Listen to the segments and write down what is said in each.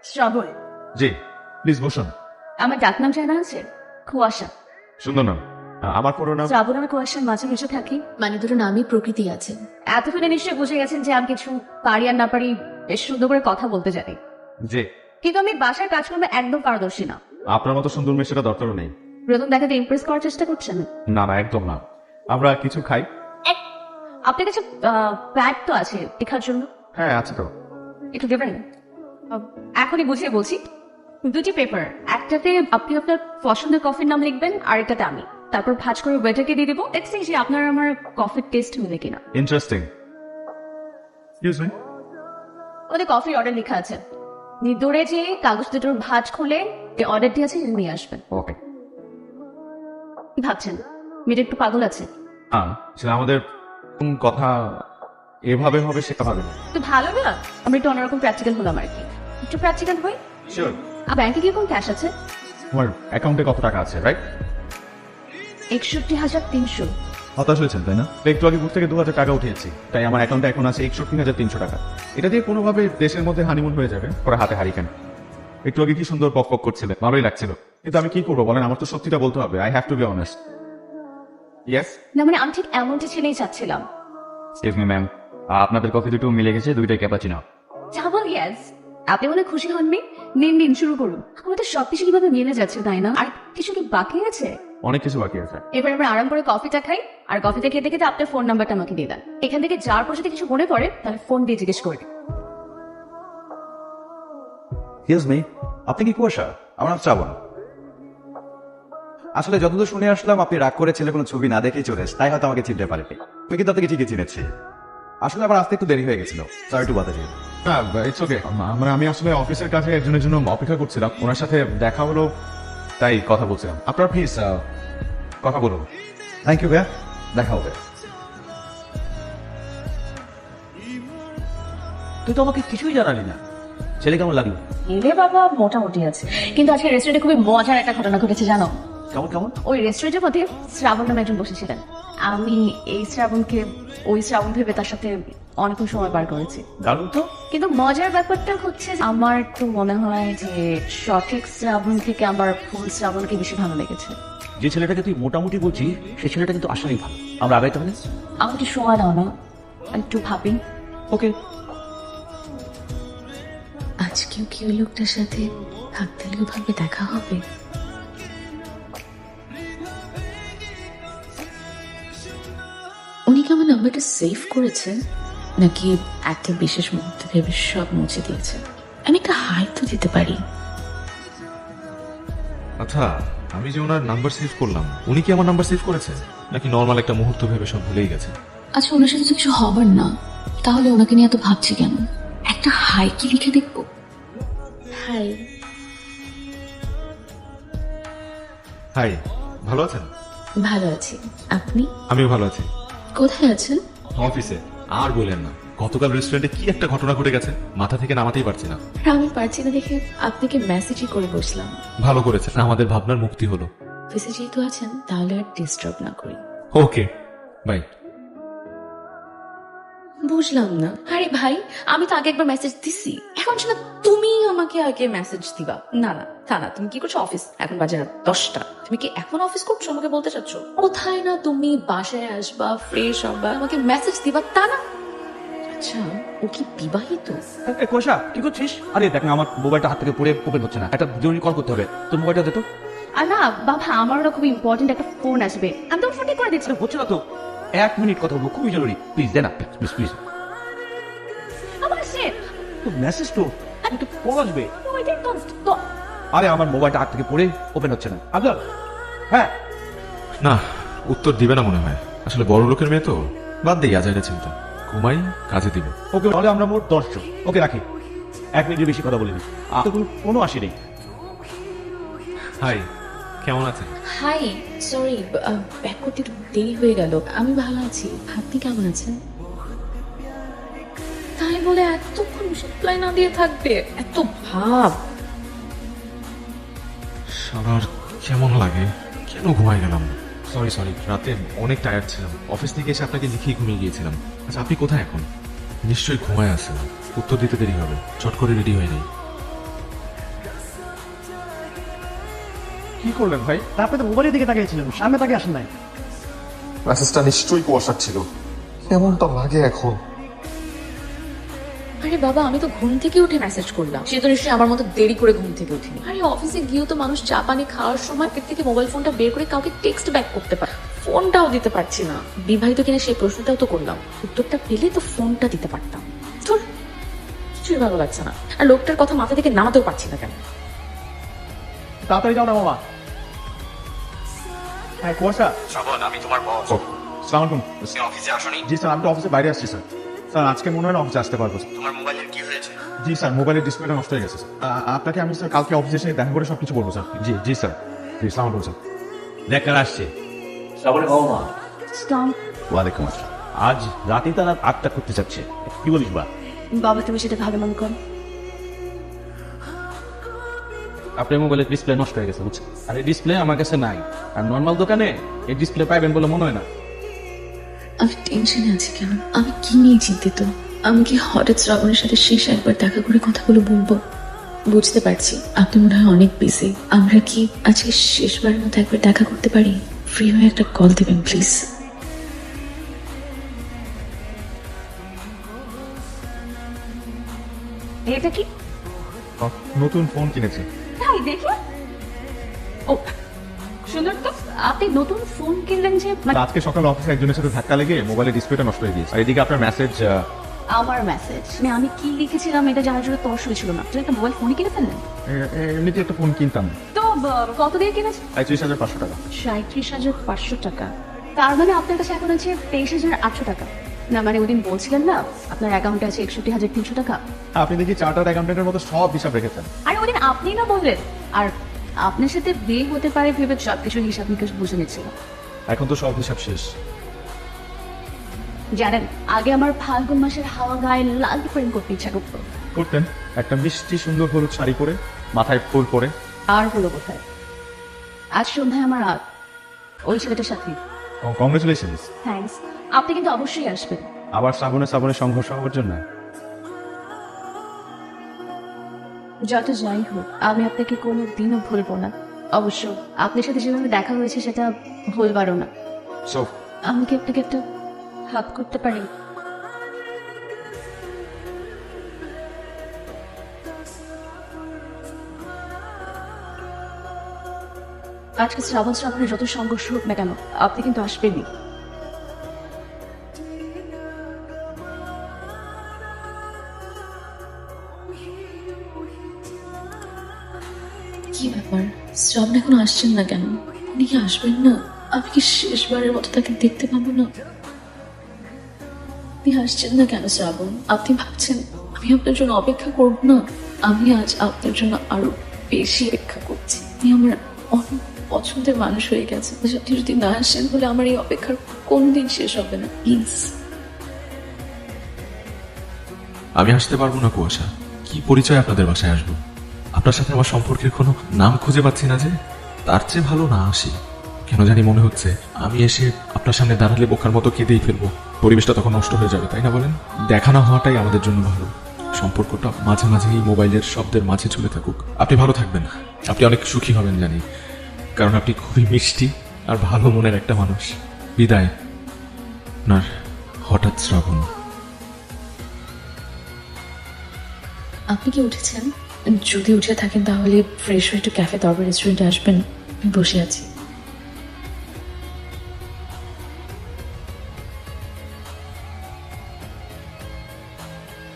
শ্রাবণ, জি please বসুন। আমার ডাক নাম জানা আছে? কুয়াশা। সুন্দর নাম। আমার পুরো নাম শ্রাবণ আর কুয়াশার মাঝে মিশে থাকি, মানে দুটো নামই প্রকৃতি আছে। এতক্ষণে নিশ্চয়ই বুঝে গেছেন যে আমি কিছু পারি আর না পারি বেশ সুন্দর করে কথা বলতে জানি, জি। কিন্তু আমি বাসার কাজকর্মে একদম পারদর্শী না। আপনার মতো সুন্দর মেয়ে সেটা দরকারও নেই। প্রথম দেখাতে ইমপ্রেস করার চেষ্টা করছেন? না না, একদম না। আমরা কিছু খাই। আপনার কাছে প্যাড তো আছে লেখার জন্য? হ্যাঁ আছে তো। একটু দেবেন? এখনই বুঝিয়ে বলছি। দুটি পেপার, একটাতে আপনি আপনার পছন্দের কফির নাম লিখবেন, আর একটাতে আমি। তারপর ভাঁজ করে ওয়েটারকে দিয়ে দেবো। দেখছি যে আপনার আমার কফির টেস্ট মিলে কিনা। ইন্টারেস্টিং। Excuse me. ওদের কফির অর্ডার লেখা আছে, দৌড়ে যে কাগজ দুটোর ভাঁজ খুলে যে অর্ডারটি আছে সেটা নিয়ে আসবেন। ওকে। কি ভাবছেন, মেয়েটা একটু পাগল আছে? সেটা আমাদের কথা এভাবে হবে সেটা ভাবে না। তো ভালো না, আমরা একটু অন্যরকম প্র্যাকটিক্যাল হলাম আর কি। একটু প্র্যাকটিক্যাল হই। শিওর। আর ব্যাংকে কিরকম ক্যাশ আছে? তোমার অ্যাকাউন্টে কত টাকা আছে, রাইট? 61,300। হতাশ হয়েছেন তাই না? একটু আগে ঘুর থেকে 2,000 টাকা উঠিয়েছি, তাই আমার অ্যাকাউন্টে এখন আছে 61,300 টাকা। এটা দিয়ে কোনোভাবে দেশের মধ্যে হানিমুন হয়ে যাবে। পরে হাতে হারিকেন। একটু আগে কি সুন্দর পক পক করছিলে, ভালোই লাগছিল। কিন্তু আমি কি করবো বলেন, আমার তো সত্যিটা বলতে হবে। I have to be honest. Yes. না মানে আমি ঠিক এমনটি ছেলেই চাচ্ছিলাম। এক্সকিউজ মি ম্যাম, আপনাদের কফি দুটো মিলে গেছে, দুইটাই ক্যাপাচিনো। যাবো। ইয়েস। আপনি মনে হয় খুশি হননি? নিন নিন, শুরু করুন। আমাদের সবকিছু কিভাবে মিলে যাচ্ছে তাই না? আর কিছু কি বাকি আছে? অনেক কিছু বাকি আছে। এবার আমরা আরাম করে কফিটা খাই, আর কফিটা খেতে খেতে আপনার ফোন নাম্বারটা আমাকে দিয়ে দেন। এখান থেকে যার পর যদি কিছু মনে পড়ে তাহলে ফোন দিয়ে জিজ্ঞেস করবে। এক্সকিউজ মি, আপনি কি কুয়াশা? আমার নাম শ্রাবণ। আসলে যতদূর শুনে আসলাম আপনি রাগ করে ছেলে কোনো ছবি না দেখেই চলে তাই হয়তো আমাকে চিনতে পারেনি। আমি কিন্তু আপনাকে ঠিকই চিনেছি। আসলে আমার আসতে একটু দেরি হয়ে গেছিল, সরি টু বাদার ইউ। না ইটস ওকে। আমি আসলে অফিসের কাছে একজনের জন্য অপেক্ষা করছিলাম, ওনার সাথে দেখা হলো তাই কথা বলছিলাম। আপনার প্লিজ কথা বলুন। থ্যাংক ইউ ভাইয়া, দেখা হবে। তুই তো আমাকে কিছুই জানালি না, ছেলে কেমন লাগলো? এলে বাবা মোটামুটি আছে, কিন্তু আজকে রেস্টুরেন্টে খুবই মজার একটা ঘটনা ঘটেছে জানো? কেমন কেমন? ওই রেস্টুরেন্টের মধ্যে শ্রাবণ নামে একজন বসেছিলেন। আমি এই শ্রাবণকে ওই শ্রাবণ ভেবে তার সাথে অনেকক্ষণ সময় পার করেছি। দারুণ তো। কিন্তু মজার ব্যাপারটা হচ্ছে যে আমার তো মনে হয় যে সঠিক শ্রাবণ থেকে আমার ফুল শ্রাবণকে বেশি ভালো লেগেছে। যে ছেলেটাকে তুই মোটামুটি বলছিস সেই ছেলেটা কিন্তু আসলেই ভালো। আমরা আগে তাহলে আমাকে একটু সময় দাও না, একটু ভাবি। ওকে। আজকেও কি ওই লোকটার সাথে থাকতেলেও ভাবে দেখা হবে? উনি কি আমার নাম্বারটা সেভ করেছে নাকি একটা বিশেষ মুহূর্তে ভেবে সব মুছে দিয়েছে? আমি একটা হাই তো দিতে পারি। আচ্ছা, আমি যে ওনার নাম্বার সেভ করলাম, উনি কি আমার নাম্বার সেভ করেছে নাকি নর্মাল একটা মুহূর্ত ভেবে সব ভুলেই গেছে? আচ্ছা, ওনার সাথে তো কিছু হবার না, তাহলে ওনাকে নিয়ে এত ভাবছি কেন? একটা হাই কি লিখে দেখবো? হাই। হাই, ভালো আছেন? ভালো আছি, আপনি? আমিও ভালো আছি। কোথায় আছেন? অফিসে। আর বললেন না, গতকাল রেস্টুরেন্টে কি একটা ঘটনা ঘটে গেছে, মাথা থেকে নামাতেই পারছি না। আমি পারছি না দেখে আপনাকে মেসেজই করে বসলাম। ভালো করেছেন, আমাদের ভাবনার মুক্তি হলো। অফিসে যেহেতু আছেন তাহলে আর ডিস্টার্ব না করি। Okay bye. বুঝলাম না। আরে ভাই, আমি তো আগে একবার মেসেজ দিছি, এখন শোনা তুমি আমাকে আগে মেসেজ দিবা? না না তা না, তুমি কি করছো? অফিস এখন বাজে রাত 10টা, তুমি কি এখন অফিস করছো? আমাকে বলতে চাচ্ছ কোথায় না তুমি বাসায় আসবা, ফ্রেশ হবা, আমাকে মেসেজ দিবা তা না? আচ্ছা, ও কি বিবাহিত? কুয়াশা কি করছিস? আরে দেখ না, আমার মোবাইলটা হাত থেকে পড়ে ওপেন হচ্ছে না, একটা জরুরি কল করতে হবে। তোর মোবাইলটা দে তো। আর না বাবা, আমারও না খুব ইম্পর্টেন্ট একটা ফোন আসবে, আমি তো ফোন করে দিচ্ছি। হচ্ছে না তো, 1 মিনিট কথা বলবো, খুবই জরুরি। প্লিজ দে না, প্লিজ প্লিজ। আমার সে তো মেসেজ তো তো কল আসবে। ওইটাই তো তো আরে আমার মোবাইলটা হাত থেকে পড়ে ওপেন হচ্ছে না। আব্দুল, হ্যাঁ না, উত্তর দিবে না মনে হয়। আসলে বড় লোকের মেয়ে তো, বাদ দিই আজ এটা চিন্তা। ঘুমাই, কাজে দিব। ওকে, তাহলে আমরা মোট 10 জন। ওকে রাখি, 1 মিনিটের বেশি কথা বলিনি। আর তো কোনো আসেনি। হাই, কেমন আছেন? হাই, সরি ব্যাক করতে একটু দেরি হয়ে গেল। আমি ভালো আছি, আপনি কেমন আছেন? তাই বলে এতক্ষণ রিপ্লাই না দিয়ে থাকবে? এত ভাব। শালার কেমন লাগে, কেন ঘুমাই গেলাম? সরি রাতে অনেক টায়ার্ড ছিলাম, অফিস থেকে এসে আপনাকে লিখিয়ে ঘুমিয়ে গিয়েছিলাম। আচ্ছা, আপনি কোথায় এখন? নিশ্চয়ই ঘুমায় আছে, উত্তর দিতে দেরি হবে, চট করে রেডি হয়ে নেই। কি করলেন ভাই? আপনি তো মোবাইলের দিকে তাকিয়েছিলেন, সামনে তাকিয়ে আসেন নাই। মেসেজটা নিশ্চয়ই কুয়াশার ছিল, কেমনটা লাগে এখন। আরে বাবা, আমি তো ঘুম থেকে উঠে মেসেজ করলাম, সে তো নিশ্চয়ই আমার মতো দেরি করে ঘুম থেকে উঠিনি। আরে অফিসে গিয়েও তো মানুষ চা পানি খাওয়ার সময় পেট থেকে মোবাইল ফোনটা বের করে কাউকে টেক্সট ব্যাক করতে পারে, ফোনটাও দিতে পারছি না। বিবাহিত কিনা সেই প্রশ্নটাও তো করলাম, উত্তরটা পেলে তো ফোনটা দিতে পারতাম। ধুর, কিছুই ভালো লাগছে না। আর লোকটার কথা মাথা থেকে নামাতেও পারছি না কেন। তাড়াতাড়ি যাও না মামা। হ্যাঁ কুয়াশা। শ্রাবণ, আমি তোমার বস। সালাম আলাইকুম। তুমি অফিসে আসনি? জি স্যার, আমি তো অফিসে বাইরে আসছি স্যার। স্যার আজকে মনে হয় না অফিসে আসতে পারবো স্যার। তোমার মোবাইলের কি হয়েছে? জি স্যার, মোবাইলের ডিসপ্লেটা নষ্ট হয়ে গেছে স্যার। আপনাকে আমি স্যার কালকে অফিসে এসে দেখা করে সবকিছু বলবো স্যার। জি জি স্যার। জি সালাম আলাইকুম স্যার। দেখ কার আসছে। শ্রাবণের বাবা মা। ওয়ালাইকুম আসসালাম। আজ রাতে তারা আটটা করতে চাচ্ছে, কি বলিস বা? বাবা তুমি সেটা ভালো মনে করো। আপনার মোবাইলের ডিসপ্লে নষ্ট হয়ে গেছে বুঝছেন, আর এই ডিসপ্লে আমার কাছে নাই, আর নর্মাল দোকানে এই ডিসপ্লে পাইবেন বলে মনে হয় না। আমি টেনশনে আছি কেন? আমি কি নিয়ে চিন্তিত? আমি কি হঠাৎ শ্রাবণের সাথে শেষ একবার দেখা করে কথাগুলো বলবো? বুঝতে পারছি আপনি মনে হয় অনেক বিজি। আমরা কি আজকে শেষবারের মতো একবার দেখা করতে পারি? ফ্রি হয়ে একটা কল দিবেন প্লিজ। এটা কি? নতুন ফোন কিনেছি। তাই দেখি। ও সুন্দর তো। আপনি নতুন ফোন কিনলেন যে? মানে আজকে সকালে অফিসে একজনের সাথে ধাক্কা লেগে মোবাইলের ডিসপ্লেটা নষ্ট হয়ে গিয়েছে। আর এদিকে আপনার মেসেজ। আমার মেসেজ মানে আমি কি লিখেছিলাম এটা জানার জন্য তর্স হয়েছিল না। তুমি একটা মোবাইল ফোনই কিনে ফেললেন? এমনিতে একটা ফোন কিনতাম তো কত দিয়ে কিনেছেন? 35,500 টাকা। 37,500 টাকা। তার মানে আপনার কাছে এখন আছে 23,800 টাকা। না মানে ওদিন বলছিলেন না আপনার অ্যাকাউন্টে আছে 61,300 টাকা। আপনি দেখি চার্টার্ড অ্যাকাউন্টেন্টের মতো সব হিসাব রেখেছেন। আরে ওদিন আপনি না বললেন, আর আপনার সাথে বিয়ে হতে পারে ভেবে সবকিছু হিসাব নিকাশ বুঝে নিচ্ছিলাম। এখন তো সব হিসাব শেষ। জানেন আগে আমার ফাল্গুন মাসের হাওয়া গায়ে লাল প্রেম করতে ইচ্ছা করতো। করতেন একটা মিষ্টি সুন্দর হলুদ শাড়ি পরে, মাথায় ফুল পরে। আর হলো কোথায়? আজ সন্ধ্যায় আমার রাত ওই ছেলেটার সাথে। কংগ্রেচুলেশনস। থ্যাঙ্কস। আপনি কিন্তু অবশ্যই আসবেন। আবার শ্রাবণে সংঘর্ষ হওয়ার জন্য। যত যাই হোক আমি আপনাকে কোনো দিনও ভুলবো না। অবশ্য আপনার সাথে যেভাবে দেখা হয়েছে সেটা ভুলবারও না। সো আমি কি আপনাকে একটা হাত করতে পারি? আজকে শ্রাবণের যত সংঘর্ষ হোক না কেন আপনি কিন্তু আসবেনই। কি ব্যাপার, শ্রাবণ এখনো আসছেন না কেন? উনি কি আসবেন না? আমি কি শেষবারের মতো তাকে দেখতে পাবো না? আপনি আসছেন না কেন শ্রাবণ? আপনি ভাবছেন আমি আপনার জন্য অপেক্ষা করব না? আমি আজ আপনার জন্য আরো বেশি অপেক্ষা করছি। আপনি আমার অনেক পছন্দের মানুষ হয়ে গেছে। আপনি যদি না আসেন তাহলে আমার এই অপেক্ষার কোনদিন শেষ হবে না। প্লিজ। আমি আসতে পারবো না কুয়াশা, কি পরিচয় আপনাদের বাসায় আসবো? আপনার সাথে আমার সম্পর্কের কোনো নাম খুঁজে পাচ্ছি না যে। তার চেয়ে ভালো না আসি। কেন জানি মনে হচ্ছে আমি এসে আপনার সামনে দাঁড়ালে বোকার মতো কেঁদেই ফেলবো, পরিবেশটা তখন নষ্ট হয়ে যাবে, তাই না বলেন? দেখা না হওয়াটাই আমাদের জন্য ভালো। সম্পর্কটা মাঝে মাঝে এই মোবাইলের শব্দের মাঝে চলে থাকুক। আপনি ভালো থাকবেন, আপনি অনেক সুখী হবেন জানি, কারণ আপনি খুবই মিষ্টি আর ভালো মনের একটা মানুষ। বিদায়, আপনার হঠাৎ শ্রাবণ। আপনি কি উঠেছেন? যদি উঠে থাকেন তাহলে ফ্রেশ হয়ে একটু ক্যাফে দরবার রেস্টুরেন্টে আসবেন। আমি বসে আছি।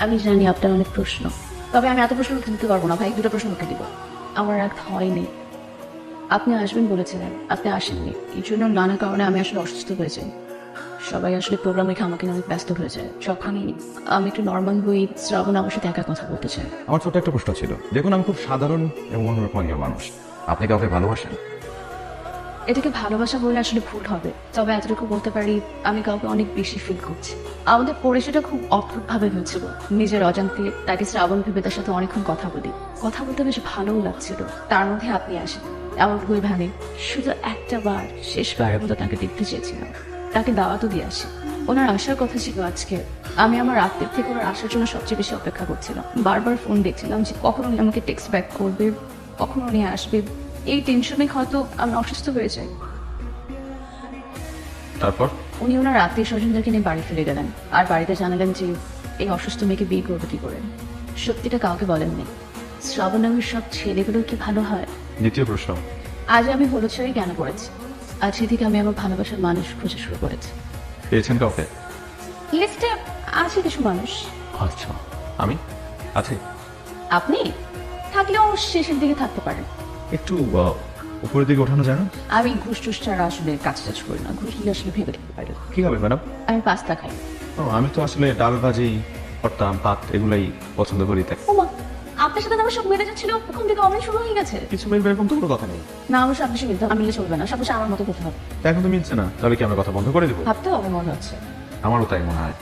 আমি জানি আপনার অনেক প্রশ্ন, তবে আমি এত প্রশ্ন উঠে দিতে পারবো না ভাই। দুটো প্রশ্ন উঠে দিব। আমার রাগ হয়নি। আপনি আসবেন বলেছিলেন, আপনি আসেননি। এই জন্য নানা কারণে আমি আসলে অসুস্থ হয়ে যাই। সবাই আসলে প্রোগ্রাম রেখে আমাকে নিয়ে অনেক ব্যস্ত হয়ে যায়। যখনই আমি একটু নর্মাল হই শ্রাবণ আমার সাথে একা কথা বলতে চাই। আমার ছোট একটা প্রশ্ন ছিল। দেখুন আমি খুব সাধারণ এবং অন্যরকম একজন মানুষ। আপনি কাউকে ভালোবাসেন? এটাকে ভালোবাসা বলে আসলে ভুল হবে, তবে এতটুকু বলতে পারি আমি কাউকে অনেক বেশি ফিল করছি। আমাদের পরিচয়টা খুব অদ্ভুত ভাবে হয়েছিল। নিজের অজান্তে তাকে শ্রাবণ ভেবে তার সাথে অনেকক্ষণ কথা বলতে বেশ ভালোও লাগছিল। তার মধ্যে আপনি আসেন, এমন ভুল ভানে শুধু একটা বার শেষবারের মতো তাকে দেখতে চেয়েছিলাম। তাকে দাওয়াতও দিয়ে আসি। ওনার আসার কথা ছিল আজকে। আমি আমার রাতের থেকে ওনার আসার জন্য সবচেয়ে বেশি অপেক্ষা করছিলাম। বারবার ফোন দেখছিলাম যে কখন উনি আমাকে টেক্সট ব্যাক করবে, কখন উনি আসবে। এই টেনশনে হয়তো আমি অসুস্থ হয়ে যাই। তারপর উনি ওনার আত্মীয় স্বজনদেরকে নিয়ে বাড়ি ফিরে গেলেন, আর বাড়িতে জানালেন যে এই অসুস্থ মেয়েকে বিয়ে করবে কি করে। সত্যিটা কাউকে বলেননি। শ্রাবণ নামের সব ছেলেগুলো কি ভালো হয়? দ্বিতীয় প্রশ্ন, আজ আমি হলুদ শাড়ি কেন পরেছি? আজকে থেকে আমি আমার ভালোবাসার মানুষ খুঁজে শুরু করেছি। পেয়েছেন কাউকে? লিস্টে আছে কিছু মানুষ। আচ্ছা, আমি আছি। আপনি থাকলেও শেষের দিকে থাকতে পারেন। একটু উপরের দিকে ওঠানো যায় না? আমি ঘুষ টুস ছাড়া আসলে কাজ টাজ করি না। ঘুষ নিয়ে আসলে ভেবে দেখতে পারি। কি হবে ম্যাডাম? আমি পাস্তা খাই। ও, আমি তো আসলে ডাল ভাজি, ভর্তা, ভাত এগুলাই পছন্দ করি। তাই ওমা, আপনার সাথে আমার সব মেরে যাচ্ছিল, ওখান থেকে অনেক শুরু হয়ে গেছে। কিছু মেয়ের এরকম তো কোনো কথা নেই। না, আমার সব কিছু মিলতে আমি মিলে চলবে না। সব কিছু আমার মতো করতে হবে। তা এখন তো মিলছে না, তাহলে কি আমরা কথা বন্ধ করে দেবো? ভাবতে হবে মনে হচ্ছে। আমারও তাই মনে হয়।